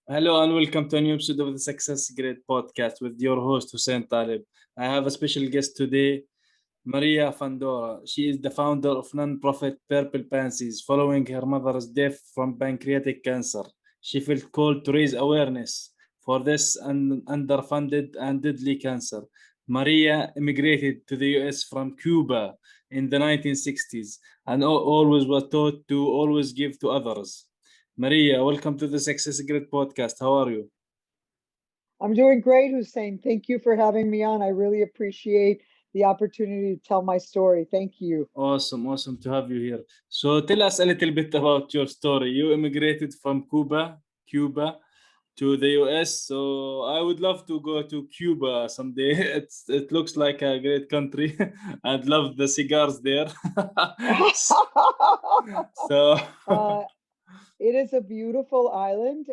Hello and welcome to a new episode of the Success Grid podcast with your host Hussein Talib. I have a special guest today, Maria Fundora. She is the founder of non-profit Purple Pansies following her mother's death from pancreatic cancer. She felt called to raise awareness for this underfunded and deadly cancer. Maria immigrated to the US from Cuba in the 1960s and always was taught to always give to others. Maria, welcome to the Success Grid podcast. How are you? I'm doing great, Hussein. Thank you for having me on. I really appreciate the opportunity to tell my story. Thank you. Awesome to have you here. So tell us a little bit about your story. You immigrated from Cuba to the US. So I would love to go to Cuba someday. It looks like a great country. I'd love the cigars there. So uh, it is a beautiful island.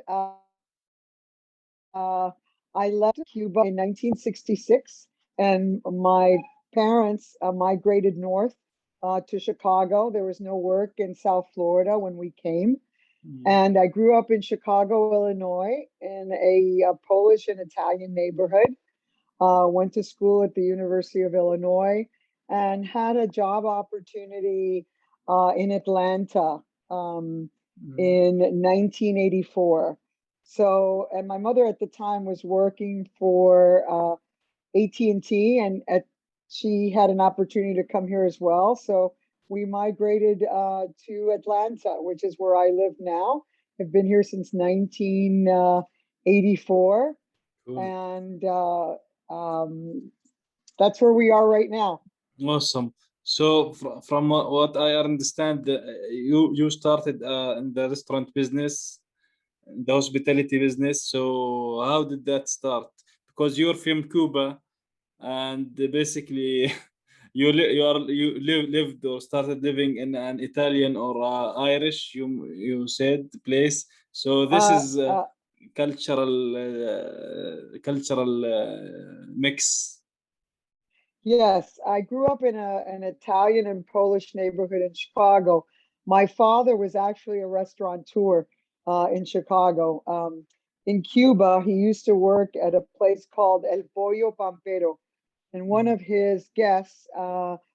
I left Cuba in 1966, and my parents migrated north to Chicago. There was no work in South Florida when we came. And I grew up in Chicago, Illinois, in a Polish and Italian neighborhood. Went to school at the University of Illinois and had a job opportunity in Atlanta um, in 1984. So, and my mother at the time was working for AT&T, and T, and she had an opportunity to come here as well. So we migrated to Atlanta, which is where I live now. I've been here since 1984, cool. and um, that's where we are right now. Awesome. So, from what I understand, you started in the restaurant business, the hospitality business. So, how did that start? Because you're from Cuba, and basically, lived or started living in an Italian or Irish. You said place. So this Uh, is uh, cultural mix. yes, I grew up in an Italian and Polish neighborhood in Chicago. My father was actually a restaurateur in Chicago. In Cuba, he used to work at a place called El Pollo Pampero, and one of his guests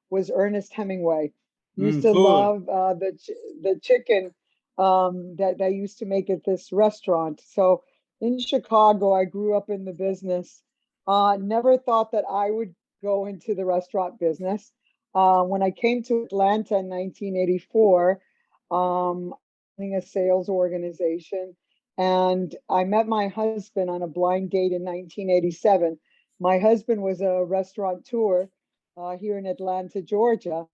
was Ernest Hemingway. He used to Cool. love the chicken that they used to make at this restaurant. So in Chicago, I grew up in the business. Never thought that I would go into the restaurant business. When I came to Atlanta in 1984, running a sales organization, and I met my husband on a blind date in 1987. My husband was a restaurateur here in Atlanta, Georgia,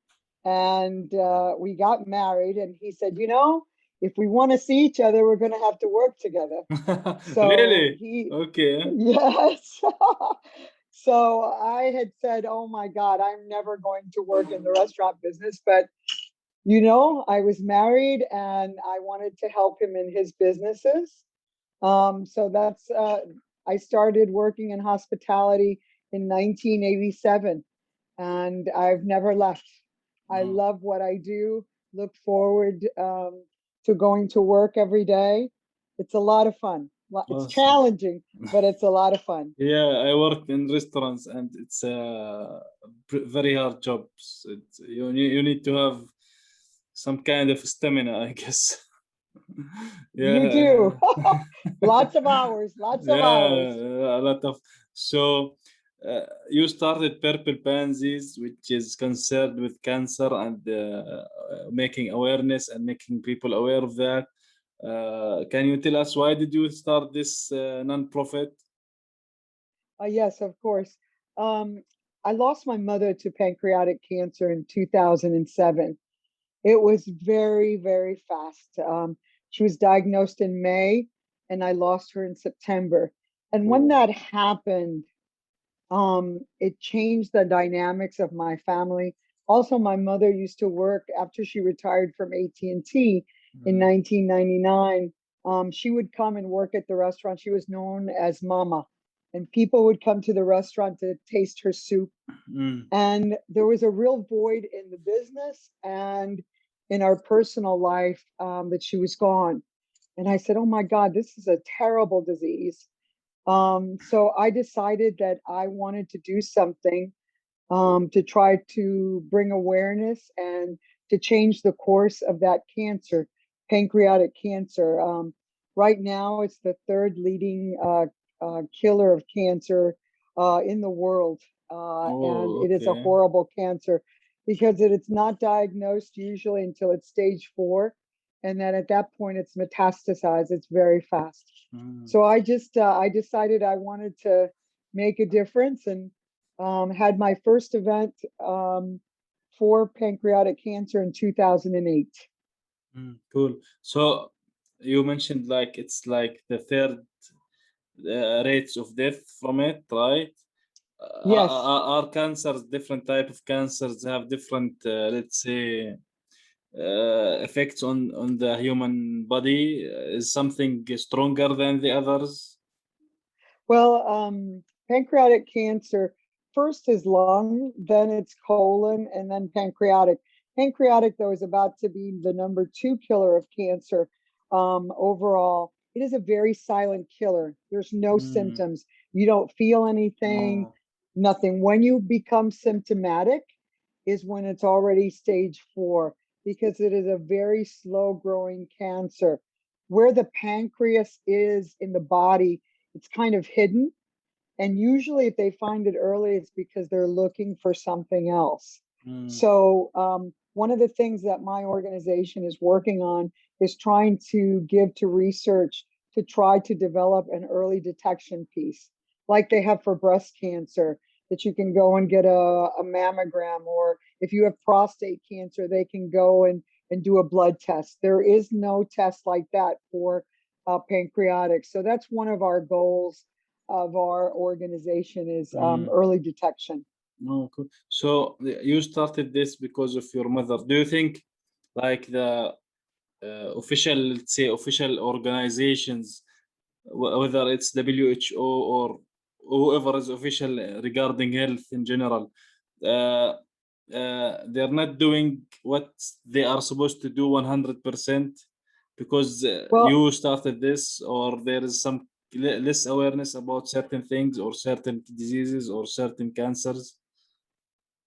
and we got married. And he said, "You know, if we want to see each other, we're going to have to work together." So Really? he, Okay. yes. So I had said, "Oh my God, I'm never going to work in the restaurant business." But I was married and I wanted to help him in his businesses. So I started working in hospitality in 1987, and I've never left. I Oh, love what I do, look forward to going to work every day. It's a lot of fun. It's awesome. challenging, but it's a lot of fun. Yeah, I worked in restaurants and it's very hard job. You need to have some kind of stamina, I guess. You do. Yeah. Lots of hours, lots of hours. Yeah, a lot of. So, you started Purple Pansies, which is concerned with cancer and making awareness and making people aware of that. Can you tell us why did you start this non-profit? Yes, of course. Um, I lost my mother to pancreatic cancer in 2007. It was very, very fast. She was diagnosed in May, and I lost her in September. And when Oh. that happened, it changed the dynamics of my family. Also, my mother used to work after she retired from AT&T in Mm, 1999. She would come and work at the restaurant. She was known as Mama, and people would come to the restaurant to taste her soup. mm, And there was a real void in the business and in our personal life that she was gone. And I said, oh my God, this is a terrible disease. So I decided that I wanted to do something to try to bring awareness and to change the course of that cancer, pancreatic cancer. Right now, it's the third leading killer of cancer in the world. And Oh, it is a okay. horrible cancer because it's not diagnosed usually until it's stage 4. And then at that point, it's metastasized. It's very fast. Mm. So I decided I wanted to make a difference and had my first event for pancreatic cancer in 2008. Cool. So you mentioned like it's like the third rates of death from it, right? Yes. Are cancers different type of cancers have different, let's say, effects on the human body? Is something stronger than the others? Well, pancreatic cancer first is lung, then it's colon, and then pancreatic. Pancreatic, though, is about to be the number 2 killer of cancer overall. It is a very silent killer. There's no Mm. symptoms. You don't feel anything, Oh. nothing. When you become symptomatic is when it's already stage 4 because it is a very slow growing cancer. Where the pancreas is in the body, it's kind of hidden. And usually, if they find it early, it's because they're looking for something else. Mm. So, one of the things that my organization is working on is trying to give to research to try to develop an early detection piece, like they have for breast cancer, that you can go and get a mammogram, or if you have prostate cancer, they can go and do a blood test. There is no test like that for pancreatic. So that's one of our goals of our organization is Mm. early detection. Oh, cool. So you started this because of your mother. Do you think like the official, let's say, official organizations, whether it's WHO or whoever is official regarding health in general, uh, they're not doing what they are supposed to do 100% because Well, you started this, or there is some less awareness about certain things or certain diseases or certain cancers?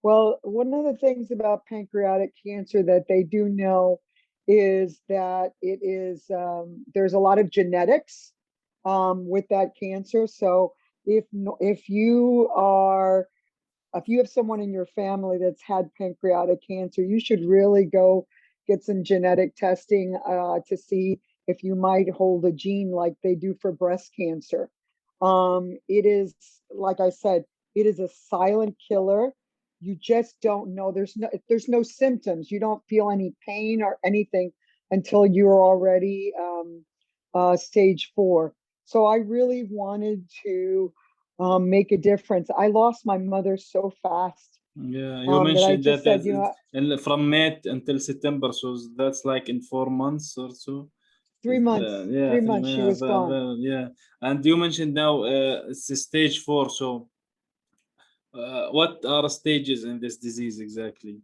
well, one of the things about pancreatic cancer that they do know is that it is there's a lot of genetics with that cancer. So if you are if you have someone in your family that's had pancreatic cancer, you should really go get some genetic testing to see if you might hold a gene like they do for breast cancer. It is, like I said, it is a silent killer. You just don't know. There's no symptoms. You don't feel any pain or anything until you're already stage 4. So I really wanted to make a difference. I lost my mother so fast Yeah, you that I mentioned just that said, you know, from May until September, so that's like in 4 months or so. three months, Yeah, 3 months she yeah, was gone. yeah. And you mentioned now it's a stage 4. So, what are stages in this disease exactly?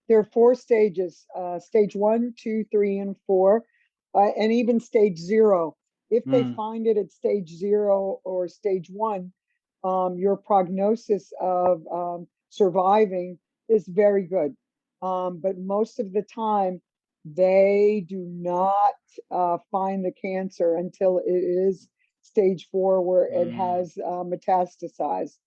There are 4 stages: stage 1, 2, 3, and 4, and even stage 0. If they Mm, find it at stage 0 or stage 1, your prognosis of surviving is very good. But most of the time, they do not find the cancer until it is stage 4, where it mm, has metastasized.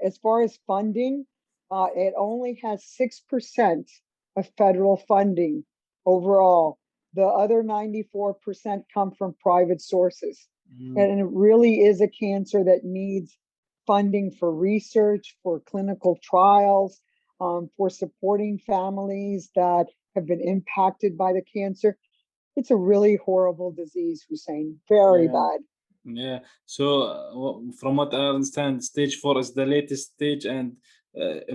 As far as funding, it only has 6% of federal funding overall. The other 94% come from private sources. mm. And it really is a cancer that needs funding for research, for clinical trials, for supporting families that have been impacted by the cancer. It's a really horrible disease, Hussein. Very Yeah, bad. yeah. So, from what I understand, stage 4 is the latest stage, and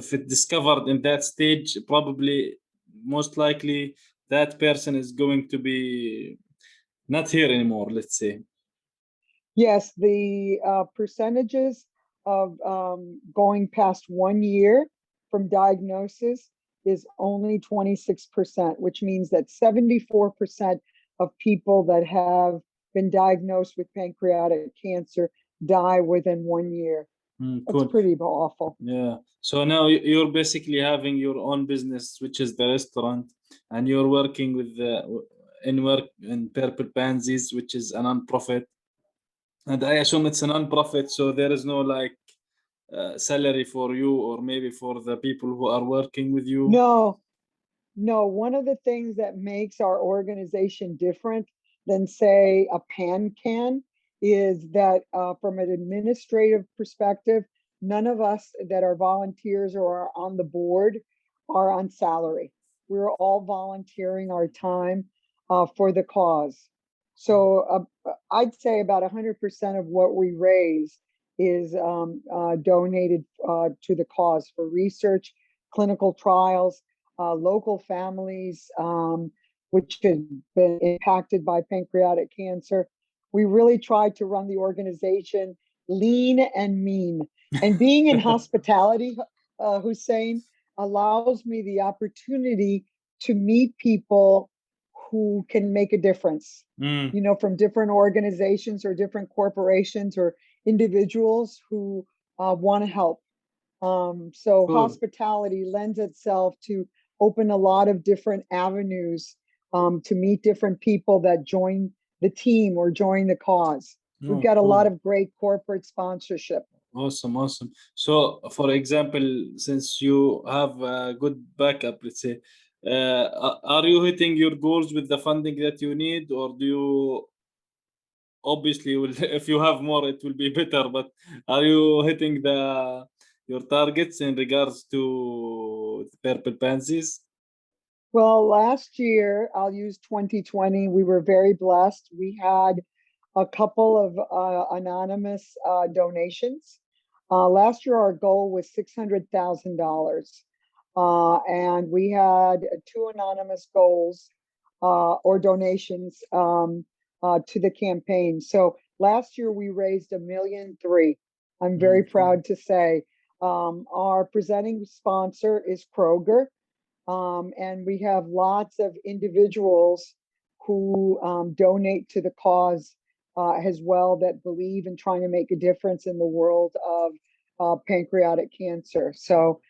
if it discovered in that stage, probably most likely that person is going to be not here anymore, let's say. Yes, the percentages of going past 1 year from diagnosis is only 26%, which means that 74% of people that have been diagnosed with pancreatic cancer die within 1 year. That's Cool. pretty awful. Yeah. So now you're basically having your own business, which is the restaurant, and you're working with in Purple Pansies, which is a non-profit. And I assume it's a non-profit, so there is no like salary for you or maybe for the people who are working with you. No, one of the things that makes our organization different than, say, a PanCan is that from an administrative perspective, none of us that are volunteers or are on the board are on salary. We're all volunteering our time for the cause. So I'd say about 100% of what we raise is donated to the cause for research, clinical trials, local families which have been impacted by pancreatic cancer. We really tried to run the organization lean and mean. And being in hospitality, Hussein, allows me the opportunity to meet people who can make a difference, from different organizations or different corporations or individuals who want to help. So Cool. hospitality lends itself to open a lot of different avenues to meet different people that join the team or join the cause. We've got a Cool. lot of great corporate sponsorship. Awesome. So, for example, since you have a good backup, let's say, are you hitting your goals with the funding that you need, or do you obviously if you have more, it will be better, but are you hitting your targets in regards to Purple Pansies? Well, last year, I'll use 2020, we were very blessed. We had a couple of anonymous donations. Last year, our goal was $600,000. And we had two anonymous goals or donations to the campaign. So last year, we raised $1.3 million. I'm very proud to say. Our presenting sponsor is Kroger. And we have lots of individuals who donate to the cause as well, that believe in trying to make a difference in the world of pancreatic cancer. So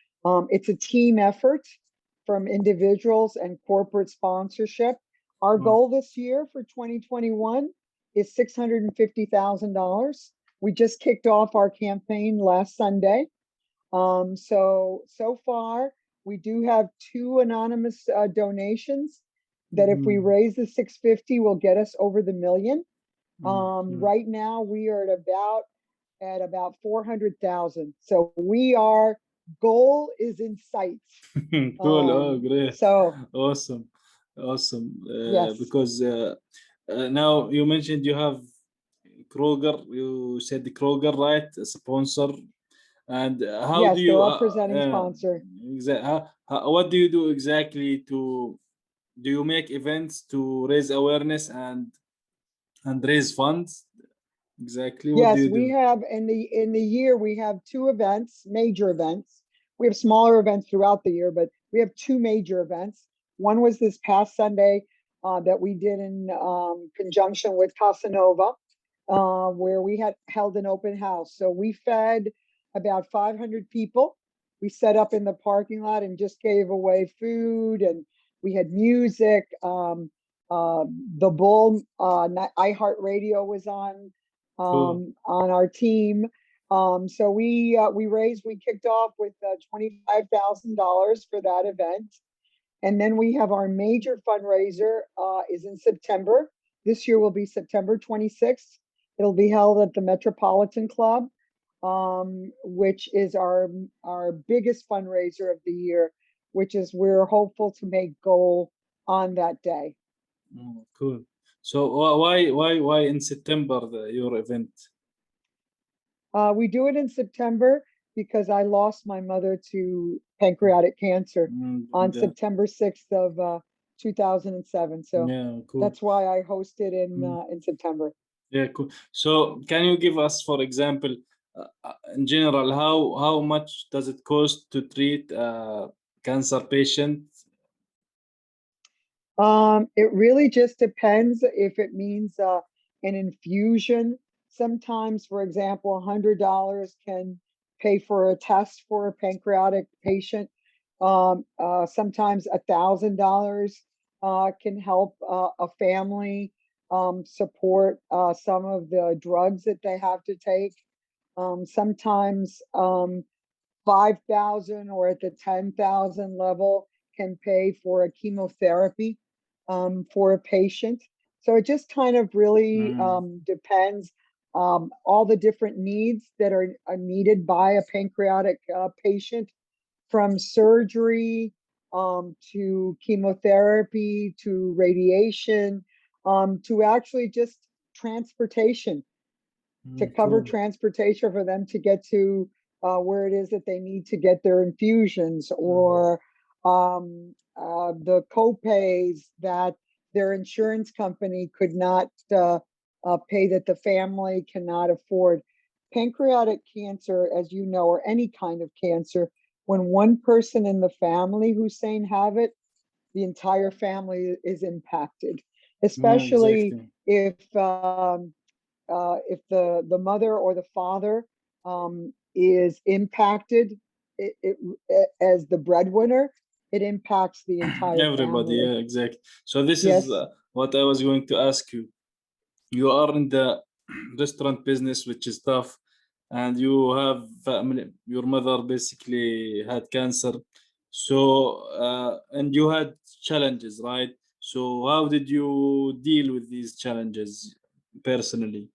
it's a team effort from individuals and corporate sponsorship. Our goal this year for 2021 is $650,000. We just kicked off our campaign last Sunday. So far, we do have two anonymous donations that if we raise the 650 will get us over the $1 million. Right now we are at about 400,000. So goal is in sight. Cool. Great. So Awesome. Yes. Because now you mentioned you have Kroger. You said Kroger, right? A sponsor. And how Yes, do you they're our presenting sponsor. what do you do exactly do you make events to raise awareness and raise funds? Exactly. What do Yes, you do? we have in the year we have two events, major events. We have smaller events throughout the year, but we have two major events. One was this past Sunday that we did in conjunction with Casanova, where we had held an open house. So we fed about 500 people. We set up in the parking lot and just gave away food, and we had music. The Bull iHeartRadio was on our team. So we kicked off with $25,000 for that event. And then we have our major fundraiser is in September. This year will be September 26th. It'll be held at the Metropolitan Club, which is our biggest fundraiser of the year, which is we're hopeful to make goal on that day. Cool. So why in September your event? We do it in September because I lost my mother to pancreatic cancer on September 6th of 2007. So cool. That's why I host it in September. Yeah, cool. So can you give us, for example, in general, how much does it cost to treat a cancer patient? It really just depends if it means an infusion. Sometimes, for example, $100 can pay for a test for a pancreatic patient. Sometimes $1,000 can help a family support some of the drugs that they have to take. Sometimes 5,000 or at the 10,000 level can pay for a chemotherapy for a patient. So it just kind of really depends all the different needs that are needed by a pancreatic patient, from surgery to chemotherapy to radiation to actually just transportation, to cover Cool. transportation for them to get to where it is that they need to get their infusions, or the co-pays that their insurance company could not pay, that the family cannot afford. Pancreatic cancer, as you know, or any kind of cancer, when one person in the family, Hussein, have it, the entire family is impacted, Yeah, especially exactly. if the mother or the father is impacted as the breadwinner, it impacts the entire Everybody, family. yeah, exactly. So this is Yes. what I was going to ask you. You are in the restaurant business, which is tough, and you have family. Your mother basically had cancer, so and you had challenges, right? So how did you deal with these challenges personally?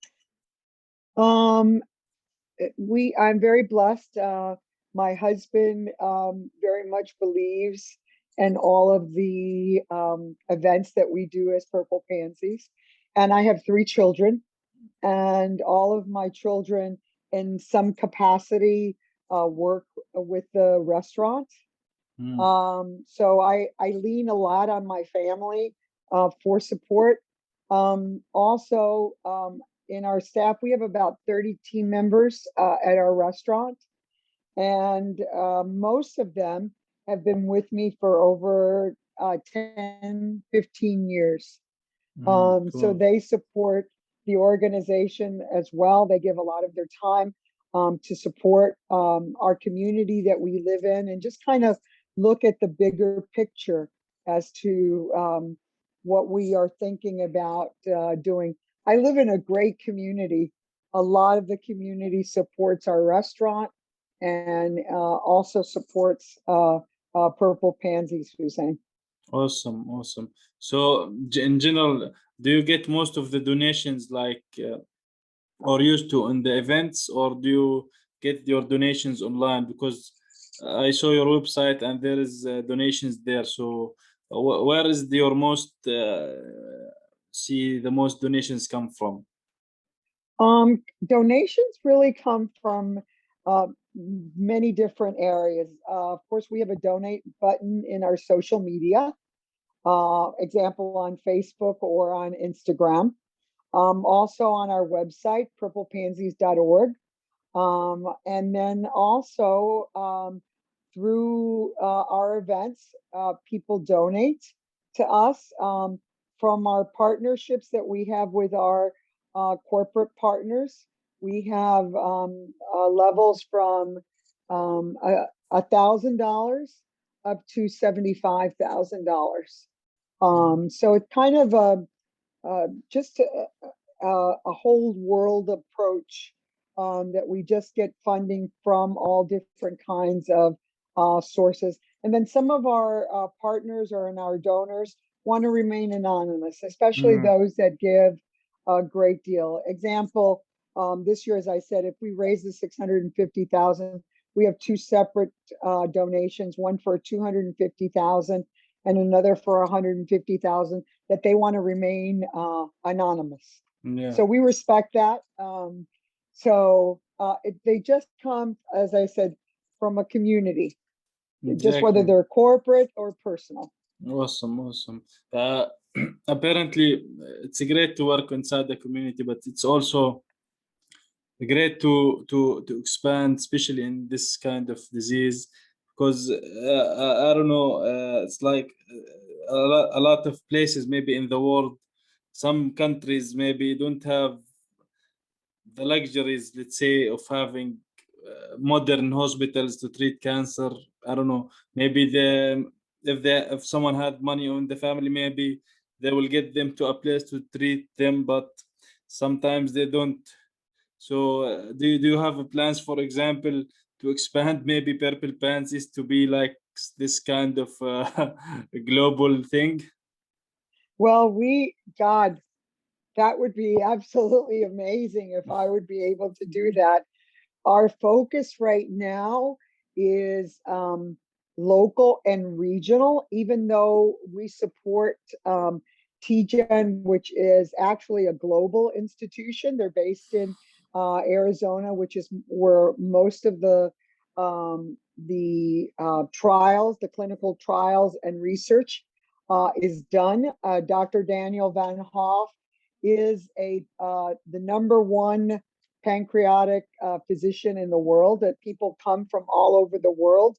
Um, I'm very blessed. My husband very much believes in all of the events that we do as Purple Pansies. And I have three children, and all of my children, in some capacity, work with the restaurant. Mm, So I lean a lot on my family for support. Also, in our staff, we have about 30 team members at our restaurant, and most of them have been with me for over 10, 15 years. So cool. they support the organization as well. They give a lot of their time to support our community that we live in, and just kind of look at the bigger picture as to what we are thinking about doing. I live in a great community. A lot of the community supports our restaurant, and also supports Purple Pansies, Hussein. Awesome, awesome. So in general, do you get most of the donations like or used to in the events, or do you get your donations online? Because I saw your website and there is donations there. So where is your most see the most donations come from? Donations really come from uh, many different areas. Of course, we have a donate button in our social media, example on Facebook or on Instagram. Also on our website, purplepansies.org. And then also through our events, people donate to us from our partnerships that we have with our corporate partners. We have levels from $1,000 up to $75,000. So it's kind of just a whole world approach that we just get funding from all different kinds of sources. And then some of our partners or in our donors want to remain anonymous, especially Mm, those that give a great deal. Example, this year, as I said, if we raise the 650,000, we have two separate donations, one for 250,000 and another for 150,000, that they want to remain anonymous. yeah, So we respect that. They just come, as I said, from a community, just whether exactly. they're corporate or personal. Awesome, awesome. Apparently, it's great to work inside the community, but it's also great to expand, especially in this kind of disease, because I don't know. It's like a lot of places maybe in the world, some countries maybe don't have the luxuries, let's say, of having modern hospitals to treat cancer. I don't know. Maybe if someone had money in the family, maybe they will get them to a place to treat them, but sometimes they don't. So, do you have plans, for example, to expand maybe Purple Pansies to be like this kind of global thing? Well, God, that would be absolutely amazing if I would be able to do that. Our focus right now is local and regional, even though we support TGen, which is actually a global institution. They're based in Arizona, which is where most of the trials, the clinical trials and research is done. Dr. Daniel Van Hoff is the number one pancreatic physician in the world, that people come from all over the world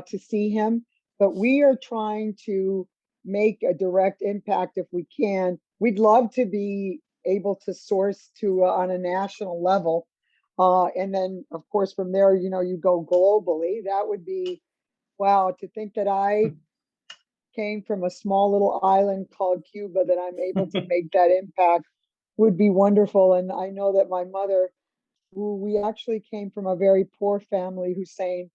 to see him. But we are trying to make a direct impact if we can. We'd love to be able to source to on a national level. And then, of course, from there, you go globally. That would be, wow, to think that I came from a small little island called Cuba, that I'm able to make that impact would be wonderful. And I know that my mother, who we actually came from a very poor family, who's saying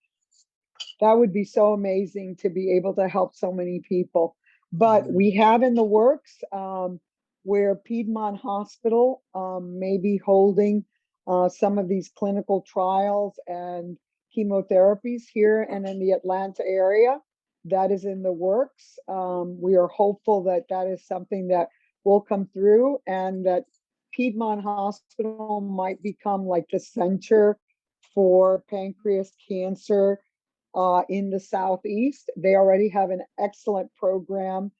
that would be so amazing to be able to help so many people. But we have in the works where Piedmont Hospital may be holding some of these clinical trials and chemotherapies here and in the Atlanta area. That is in the works. We are hopeful that that is something that will come through, and that Piedmont Hospital might become like the center for pancreas cancer in the Southeast. They already have an excellent program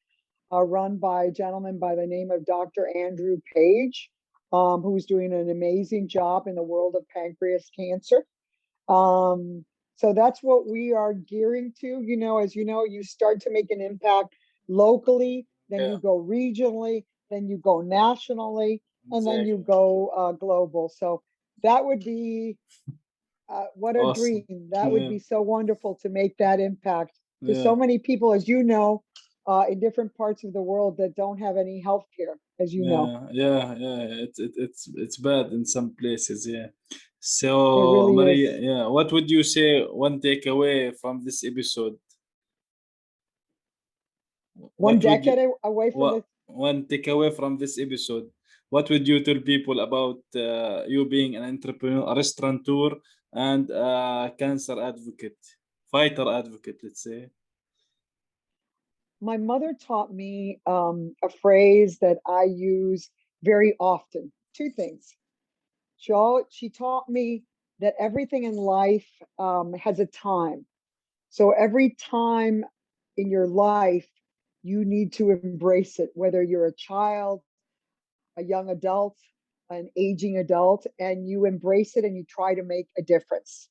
run by a gentleman by the name of Dr. Andrew Page, who's doing an amazing job in the world of pancreas cancer. So that's what we are gearing to. As you know, you start to make an impact locally, then Yeah, you go regionally, then you go nationally, and then you exactly. go global. So that would be what a Awesome. dream. That would Yeah, be so wonderful to make that impact to yeah. so many people, as you know, in different parts of the world that don't have any health care, as you know. Yeah. It's bad in some places. Yeah. It So, really Maria, is. yeah, what would you say one takeaway from this episode? One What would you decade away from what the one takeaway from this episode? What would you tell people about you being an entrepreneur, a restaurateur, and a cancer advocate, fighter advocate, let's say? My mother taught me a phrase that I use very often. Two things. She taught me that everything in life has a time. So every time in your life, you need to embrace it, whether you're a child, a young adult, an aging adult, and you embrace it and you try to make a difference.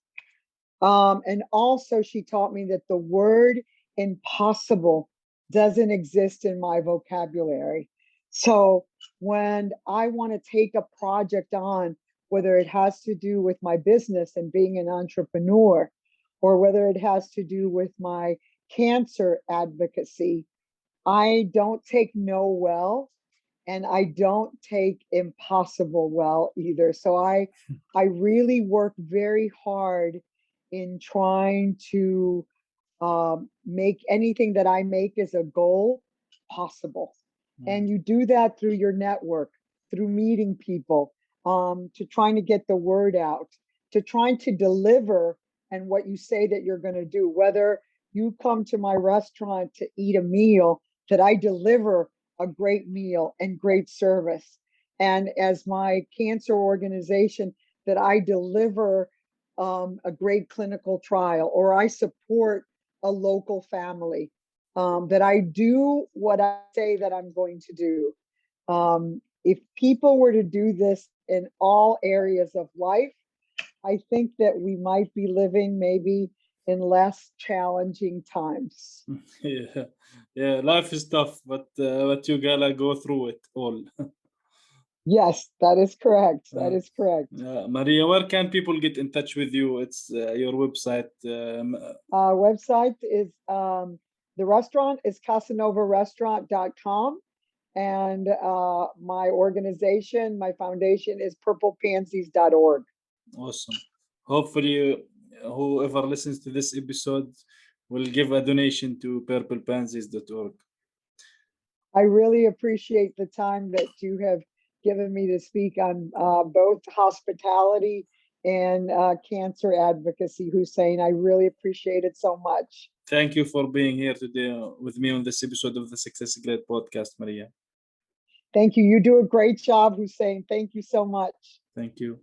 And also, she taught me that the word impossible doesn't exist in my vocabulary. So when I want to take a project on, whether it has to do with my business and being an entrepreneur, or whether it has to do with my cancer advocacy, I don't take no well, and I don't take impossible well either. So I really work very hard in trying to make anything that I make as a goal possible. Mm. And you do that through your network, through meeting people, to trying to get the word out, to trying to deliver and what you say that you're going to do. Whether you come to my restaurant to eat a meal, that I deliver a great meal and great service. And as my cancer organization, that I deliver a great clinical trial, or I support a local family, that I do what I say that I'm going to do. If people were to do this in all areas of life, I think that we might be living maybe in less challenging times. Yeah, life is tough, but you gotta go through it all. Yes, that is correct. That is correct. Maria, where can people get in touch with you? It's your website. Website is the restaurant is casanovarestaurant.com. And my organization, my foundation is purplepansies.org. Awesome. Hopefully, whoever listens to this episode will give a donation to purplepansies.org. I really appreciate the time that you have given me to speak on both hospitality and cancer advocacy, Hussein. I really appreciate it so much. Thank you for being here today with me on this episode of the Success Great podcast, Maria. Thank you. You do a great job, Hussein. Thank you so much. Thank you.